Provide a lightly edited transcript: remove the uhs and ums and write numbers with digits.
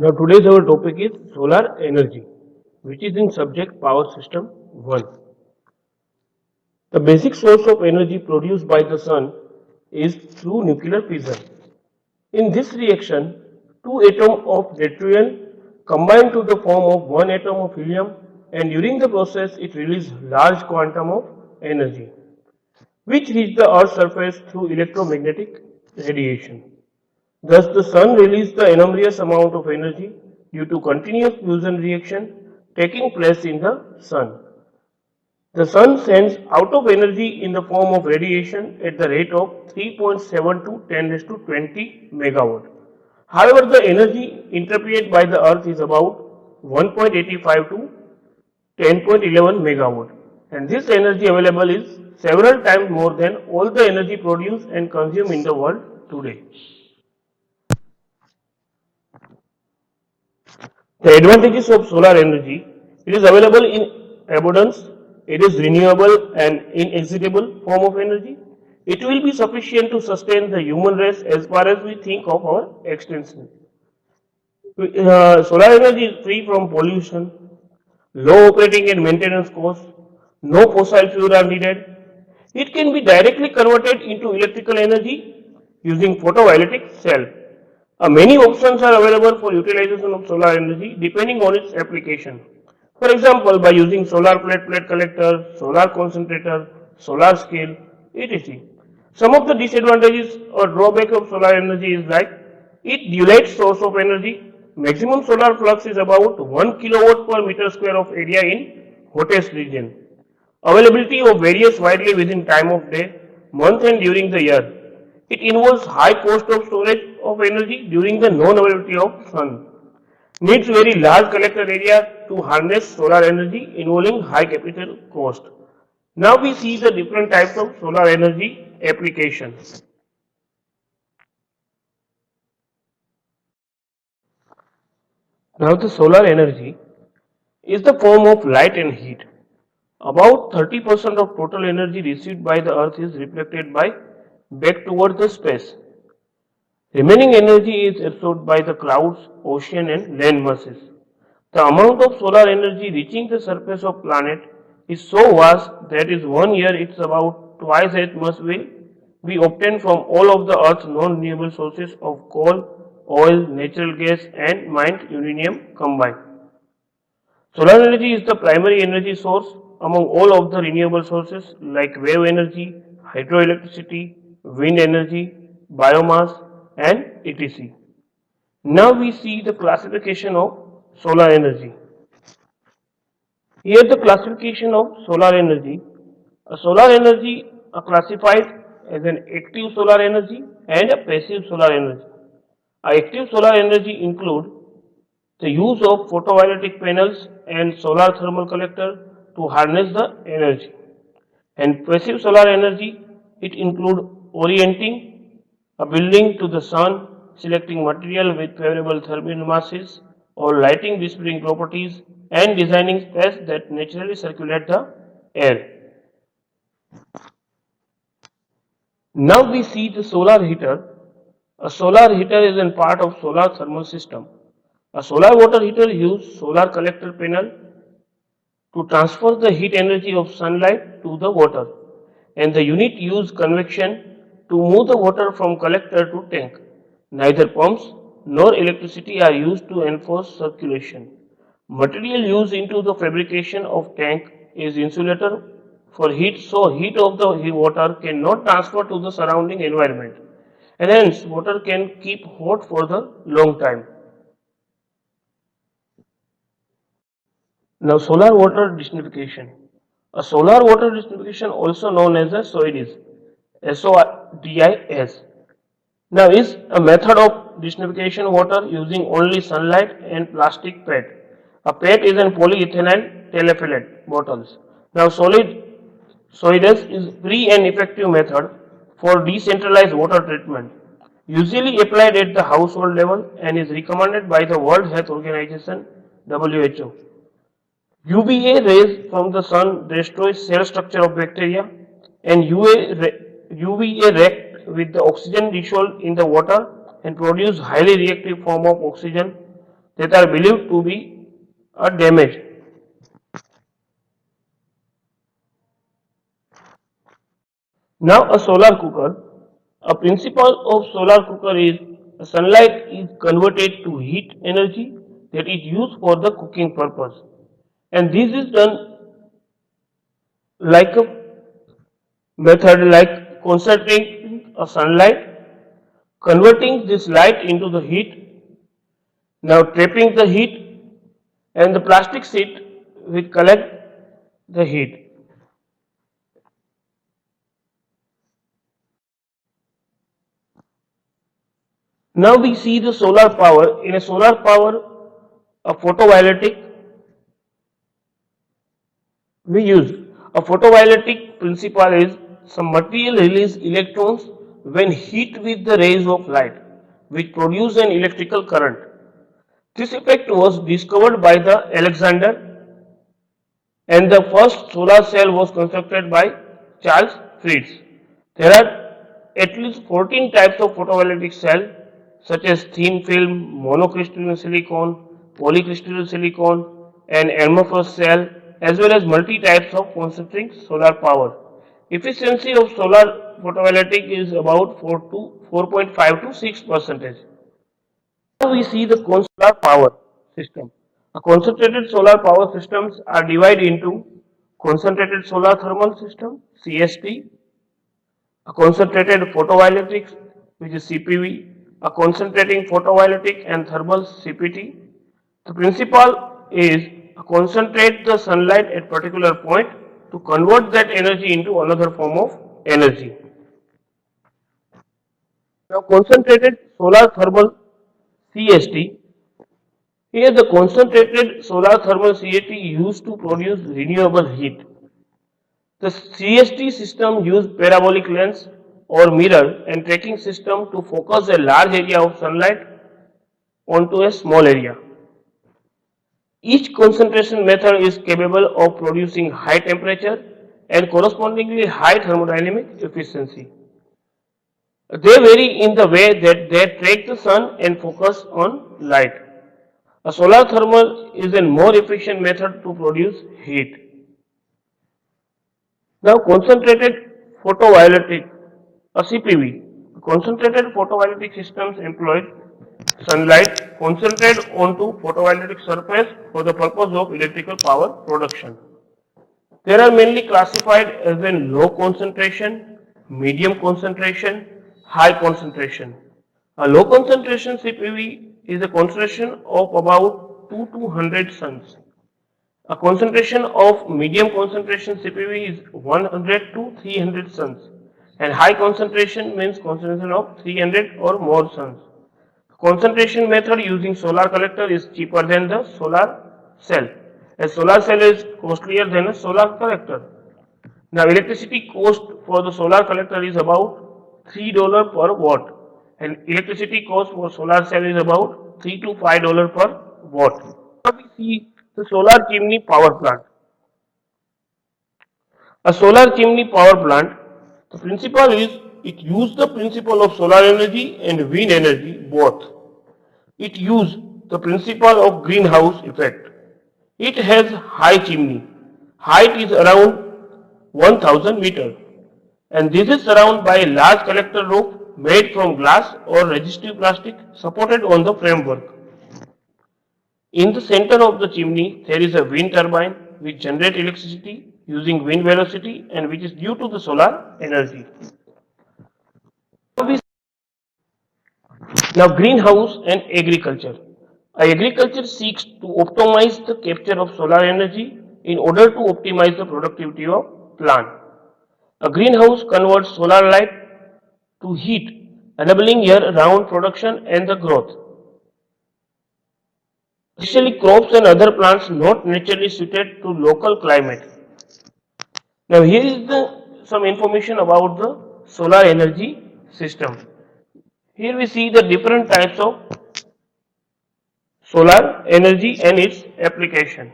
Now today's our topic is solar energy, which is in subject power system 1. The basic source of energy produced by the sun is through nuclear fission. In this reaction, two atoms of deuterium combine to the form of one atom of helium, and during the process it releases large quantum of energy, which reach the Earth's surface through electromagnetic radiation. Thus, the sun releases the enormous amount of energy due to continuous fusion reaction taking place in the sun. The sun sends out of energy in the form of radiation at the rate of 3.7 to 10 raised to 20 megawatt. However, the energy interpreted by the earth is about 1.85 to 10.11 megawatt, and this energy available is several times more than all the energy produced and consumed in the world today. The advantages of solar energy: it is available in abundance, it is renewable and inexhaustible form of energy. It will be sufficient to sustain the human race as far as we think of our extension. Solar energy is free from pollution, low operating and maintenance costs, no fossil fuel are needed. It can be directly converted into electrical energy using photovoltaic cell. Many options are available for utilization of solar energy depending on its application. For example, by using solar plate collector, solar concentrator, solar scale, etc. Some of the disadvantages or drawback of solar energy is like it dilates source of energy. Maximum solar flux is about 1 kilowatt per meter square of area in hottest region. Availability of various widely within time of day, month and during the year. It involves high cost of storage of energy during the non-availability of sun. Needs very large collector area to harness solar energy involving high capital cost. Now we see the different types of solar energy applications. Now the solar energy is the form of light and heat. About 30% of total energy received by the earth is reflected back toward the space. Remaining energy is absorbed by the clouds, ocean and land masses. The amount of solar energy reaching the surface of planet is so vast that in 1 year it's about twice as much will be obtained from all of the earth's non-renewable sources of coal, oil, natural gas and mined uranium combined. Solar energy is the primary energy source among all of the renewable sources like wave energy, hydroelectricity, wind energy, biomass and etc. Now we see the classification of solar energy. Here the classification of solar energy. A solar energy are classified as an active solar energy and a passive solar energy. Active solar energy include the use of photovoltaic panels and solar thermal collector to harness the energy. And passive solar energy, it include orienting a building to the sun, selecting material with favorable thermal masses or lighting whispering properties and designing space that naturally circulate the air. Now we see the solar heater. A solar heater is a part of solar thermal system. A solar water heater uses solar collector panel to transfer the heat energy of sunlight to the water, and the unit uses convection to move the water from collector to tank. Neither pumps nor electricity are used to enforce circulation. Material used into the fabrication of tank is insulator for heat, so heat of the water cannot transfer to the surrounding environment, and hence water can keep hot for the long time. Now solar water designification. A solar water designification, also known as a SOIDIS, SODIS. Now is a method of designification water using only sunlight and plastic PET. A PET is an polyethylene telephthalate bottles. Now SOIDIS is free and effective method for decentralized water treatment, usually applied at the household level and is recommended by the World Health Organization WHO. UVA rays from the sun destroy cell structure of bacteria, and UVA react with the oxygen dissolved in the water and produce highly reactive form of oxygen that are believed to be damaged. Now a solar cooker. A principle of solar cooker is sunlight is converted to heat energy that is used for the cooking purpose. And this is done like a method like concentrating a sunlight, converting this light into the heat, now trapping the heat, and the plastic sheet will collect the heat. Now we see the solar power. In a solar power, a photovoltaic we use. A photovoltaic principle is some material release electrons when hit with the rays of light, which produce an electrical current. This effect was discovered by the Alexander, and the first solar cell was constructed by Charles Fritz. There are at least 14 types of photovoltaic cell such as thin film, monocrystalline silicon, polycrystalline silicon, and amorphous cell, as well as multi types of concentrating solar power. Efficiency of solar photovoltaic is about 4.5 to 6 percentage. Now we see the solar power system. A concentrated solar power systems are divided into concentrated solar thermal system (CST), a concentrated photovoltaic which is CPV, a concentrating photovoltaic and thermal CPT. The principle is concentrate the sunlight at particular point to convert that energy into another form of energy. Now concentrated solar thermal CST. Here the concentrated solar thermal CST used to produce renewable heat. The CST system used parabolic lens or mirror and tracking system to focus a large area of sunlight onto a small area. Each concentration method is capable of producing high temperature and correspondingly high thermodynamic efficiency. They vary in the way that they track the sun and focus on light. A solar thermal is a more efficient method to produce heat. Now concentrated photovoltaic, a CPV. Concentrated photovoltaic systems employ sunlight concentrated onto photovoltaic surface for the purpose of electrical power production. They are mainly classified as in low concentration, medium concentration, high concentration. A low concentration CPV is a concentration of about 2 to 100 suns. A concentration of medium concentration CPV is 100 to 300 suns, and high concentration means concentration of 300 or more suns. Concentration method using solar collector is cheaper than the solar cell. A solar cell is costlier than a solar collector. Now electricity cost for the solar collector is about $3 per watt, and electricity cost for solar cell is about $3 to $5 per watt. Now we see the solar chimney power plant. A solar chimney power plant, the principle is it uses the principle of solar energy and wind energy both. It uses the principle of greenhouse effect. It has high chimney. Height is around 1000 meter, and this is surrounded by a large collector roof made from glass or resistive plastic supported on the framework. In the center of the chimney, there is a wind turbine which generates electricity using wind velocity and which is due to the solar energy. Now, greenhouse and agriculture. Agriculture seeks to optimize the capture of solar energy in order to optimize the productivity of plant. A greenhouse converts solar light to heat, enabling year-round production and the growth. Especially crops and other plants not naturally suited to local climate. Now here is some information about the solar energy system. Here we see the different types of solar energy and its application.